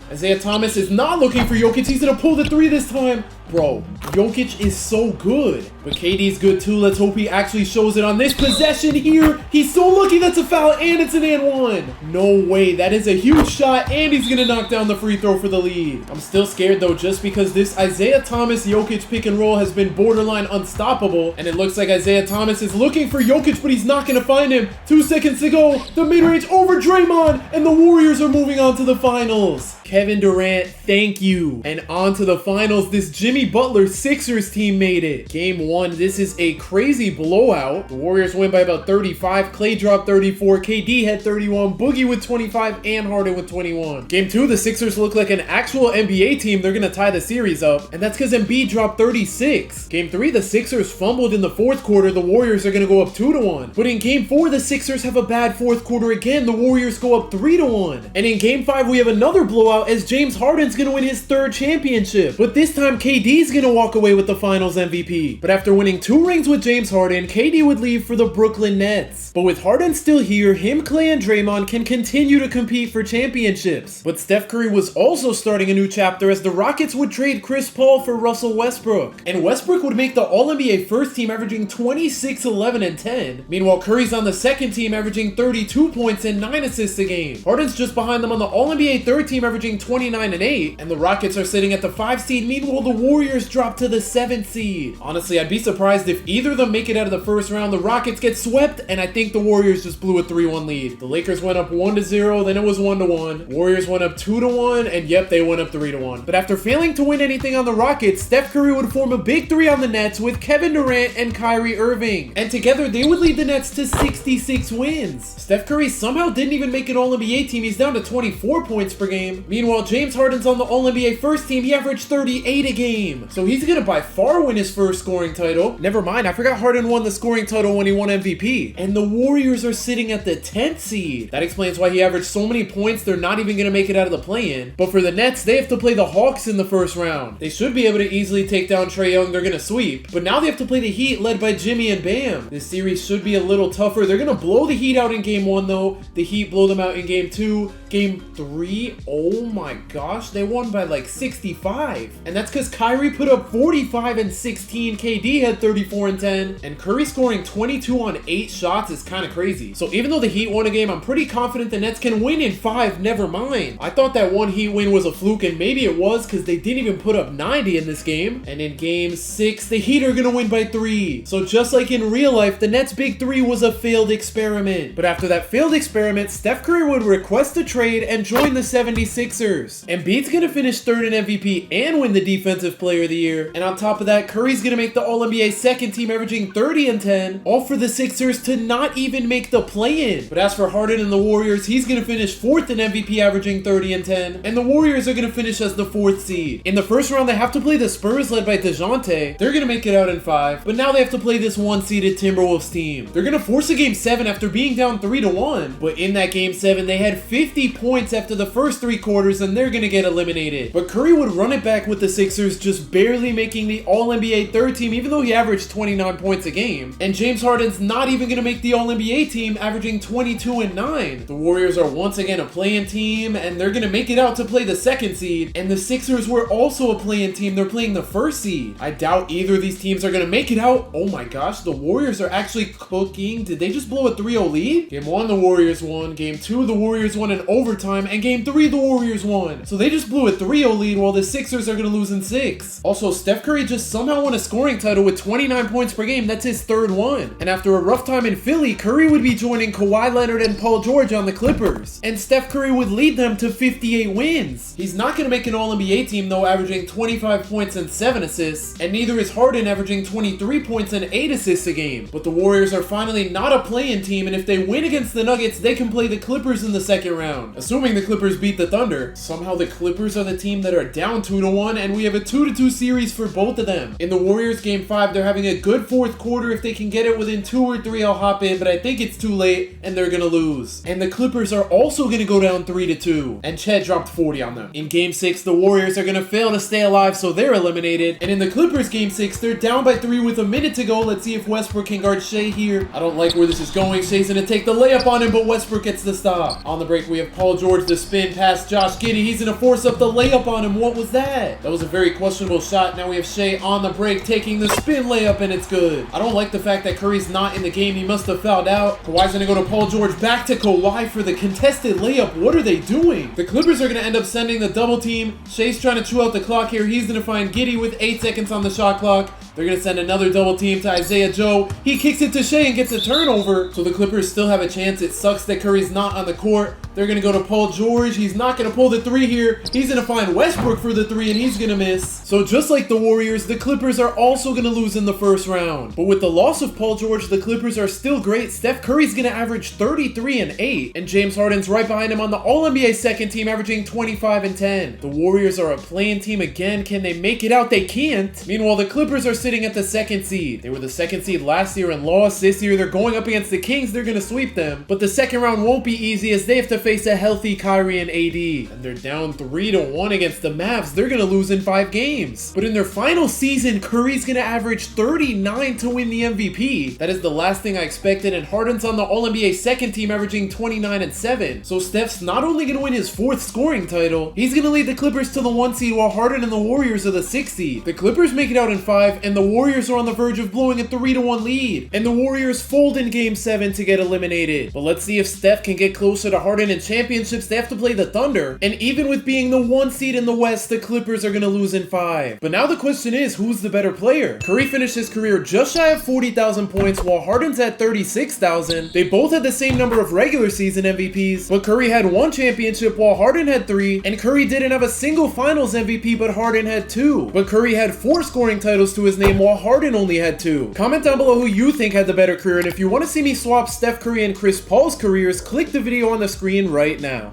Isaiah Thomas is not looking for Jokic. He's going to pull the 3 this time. Bro, Jokic is so good. But KD's good too. Let's hope he actually shows it on this possession here. He's so lucky. That's a foul, and it's an and 1. No way. That is a huge shot, and he's going to knock down the free throw for the lead. I'm still scared, though, just because this Isaiah Thomas-Jokic pick and roll has been borderline unstoppable, and it looks like Isaiah Thomas is looking for Jokic, but he's not going to find him. 2 seconds to go. The mid-range over Draymond, and the Warriors are moving on to the finals. Kevin Durant, thank you. And on to the finals. This Jimmy Butler Sixers team made it. Game 1, this is a crazy blowout. The Warriors win by about 35. Klay dropped 34. KD had 31. Boogie with 25 and Harden with 21. Game 2, the Sixers look like an actual NBA team. They're going to tie the series up, and that's because Embiid dropped 36. Game 3, the Sixers fumbled in the 4th quarter. The Warriors are going to go up 2-1. But in Game 4, the Sixers have a bad 4th quarter again. The Warriors go up 3-1. And in Game 5, we have another blowout as James Harden's going to win his 3rd championship. But this time, KD's going to walk away with the finals MVP. But after winning 2 rings with James Harden, KD would leave for the Brooklyn Nets. But with Harden still here, him, Klay, and Draymond can continue to compete for championships. But Steph Curry was also starting a new chapter as the Rockets would trade Chris Paul for Russell Westbrook. And Westbrook would make the All-NBA first team averaging 26, 11, and 10. Meanwhile, Curry's on the second team averaging 32 points and 9 assists a game. Harden's just behind them on the All-NBA third team averaging 29 and 8. And the Rockets are sitting at the 5 seed. Meanwhile, the Warriors drop to the 7th seed. Honestly, I'd be surprised if either of them make it out of the first round. The Rockets get swept, and I think the Warriors just blew a 3-1 lead. The Lakers went up 1-0, then it was 1-1. Warriors went up 2-1, and yep, they went up 3-1. But after failing to win anything on the Rockets, Steph Curry would form a big 3 on the Nets with Kevin Durant and Kyrie Irving. And together, they would lead the Nets to 66 wins. Steph Curry somehow didn't even make an All-NBA team. He's down to 24 points per game. Meanwhile, James Harden's on the All-NBA first team. He averaged 38 a game. So he's gonna by far win his first scoring title. Never mind, I forgot Harden won the scoring title when he won MVP. And the Warriors are sitting at the 10th seed. That explains why he averaged so many points. They're not even gonna make it out of the play-in. But for the Nets, they have to play the Hawks in the first round. They should be able to easily take down Trae Young. They're gonna sweep. But now they have to play the Heat led by Jimmy and Bam. This series should be a little tougher. They're gonna blow the Heat out in game 1 though. The Heat blow them out in game 2. Game 3, oh my gosh, they won by like 65. And that's because Kyrie put up 45 and 16. KD had 34 and 10. And Curry scoring 22 on 8 shots is kind of crazy. So even though the Heat won a game, I'm pretty confident the Nets can win in 5. Never mind. I thought that one Heat win was a fluke, and maybe it was because they didn't even put up 90 in this game. And in game 6, the Heat are going to win by 3. So just like in real life, the Nets' big 3 was a failed experiment. But after that failed experiment, Steph Curry would request a trade and join the 76ers. Embiid's gonna finish 3rd in MVP and win the Defensive Player of the Year. And on top of that, Curry's gonna make the All-NBA second team, averaging 30 and 10, all for the Sixers to not even make the play-in. But as for Harden and the Warriors, he's gonna finish 4th in MVP, averaging 30 and 10, and the Warriors are gonna finish as the 4th seed. In the first round, they have to play the Spurs led by DeJounte. They're gonna make it out in 5, but now they have to play this 1-seeded Timberwolves team. They're gonna force a game 7 after being down 3-1, but in that game 7, they had 50 points after the first 3 quarters, and they're gonna get eliminated. But Curry would run it back with the Sixers, just barely making the All-NBA 3rd team, even though he averaged 29 points a game. And James Harden's not even gonna make the All-NBA team, averaging 22 and 9. The Warriors are once again a play-in team, and they're gonna make it out to play the 2nd seed. And the Sixers were also a play-in team. They're playing the 1st seed. I doubt either of these teams are gonna make it out. Oh my gosh, the Warriors are actually cooking. Did they just blow a 3-0 lead? Game 1, the Warriors won. Game 2, the Warriors won in overtime. And game 3, the Warriors won. So they just blew a 3-0 lead while the Sixers are going to lose in 6. Also, Steph Curry just somehow won a scoring title with 29 points per game. That's his 3rd one. And after a rough time in Philly, Curry would be joining Kawhi Leonard and Paul George on the Clippers. And Steph Curry would lead them to 58 wins. He's not going to make an All-NBA team though, averaging 25 points and 7 assists. And neither is Harden, averaging 23 points and 8 assists a game. But the Warriors are finally not a play-in team, and if they win against the Nuggets, they can play the Clippers in the 2nd round. Assuming the Clippers beat the Thunder. Somehow the Clippers are the team that are down 2-1, and we have a 2-2 series for both of them. In the Warriors game 5, they're having a good 4th quarter. If they can get it within 2 or 3, I'll hop in, but I think it's too late, and they're gonna lose. And the Clippers are also gonna go down 3-2, and Chet dropped 40 on them. In game 6, the Warriors are gonna fail to stay alive, so they're eliminated. And in the Clippers game 6, they're down by 3 with a minute to go. Let's see if Westbrook can guard Shea here. I don't like where this is going. Shea's gonna take the layup on him, but Westbrook gets the stop. On the break, we have Paul George, the spin past Josh Giddey. He's gonna force up the layup on him. What was that? That was a very questionable shot. Now we have Shea on the break taking the spin layup, and it's good. I don't like the fact that Curry's not in the game. He must have fouled out. Kawhi's gonna go to Paul George, back to Kawhi for the contested layup. What are they doing? The Clippers are gonna end up sending the double team. Shea's trying to chew out the clock here. He's gonna find Giddey with 8 seconds on the shot clock. They're going to send another double team to Isaiah Joe. He kicks it to Shea and gets a turnover. So the Clippers still have a chance. It sucks that Curry's not on the court. They're going to go to Paul George. He's not going to pull the 3 here. He's going to find Westbrook for the 3, and he's going to miss. So just like the Warriors, the Clippers are also going to lose in the first round. But with the loss of Paul George, the Clippers are still great. Steph Curry's going to average 33 and 8. And James Harden's right behind him on the All-NBA second team, averaging 25 and 10. The Warriors are a play-in team again. Can they make it out? They can't. Meanwhile, the Clippers are sitting at the second seed. They were the 2nd seed last year and lost. This year, they're going up against the Kings. They're going to sweep them. But the second round won't be easy as they have to face a healthy Kyrie and AD. And they're down 3-1 against the Mavs. They're going to lose in 5 games. But in their final season, Curry's going to average 39 to win the MVP. That is the last thing I expected. And Harden's on the All-NBA second team, averaging 29 and 7. So Steph's not only going to win his 4th scoring title, he's going to lead the Clippers to the 1 seed while Harden and the Warriors are the 6 seed. The Clippers make it out in 5, and the Warriors are on the verge of blowing a 3-1 lead. And the Warriors fold in game 7 to get eliminated. But let's see if Steph can get closer to Harden in championships. They have to play the Thunder. And even with being the 1 seed in the West, the Clippers are going to lose in 5. But now the question is, who's the better player? Curry finished his career just shy of 40,000 points while Harden's at 36,000. They both had the same number of regular season MVPs, but Curry had 1 championship while Harden had 3, and Curry didn't have a single finals MVP, but Harden had 2. But Curry had 4 scoring titles to his name while Harden only had 2. Comment down below who you think had the better career, and if you want to see me swap Steph Curry and Chris Paul's careers, click the video on the screen right now.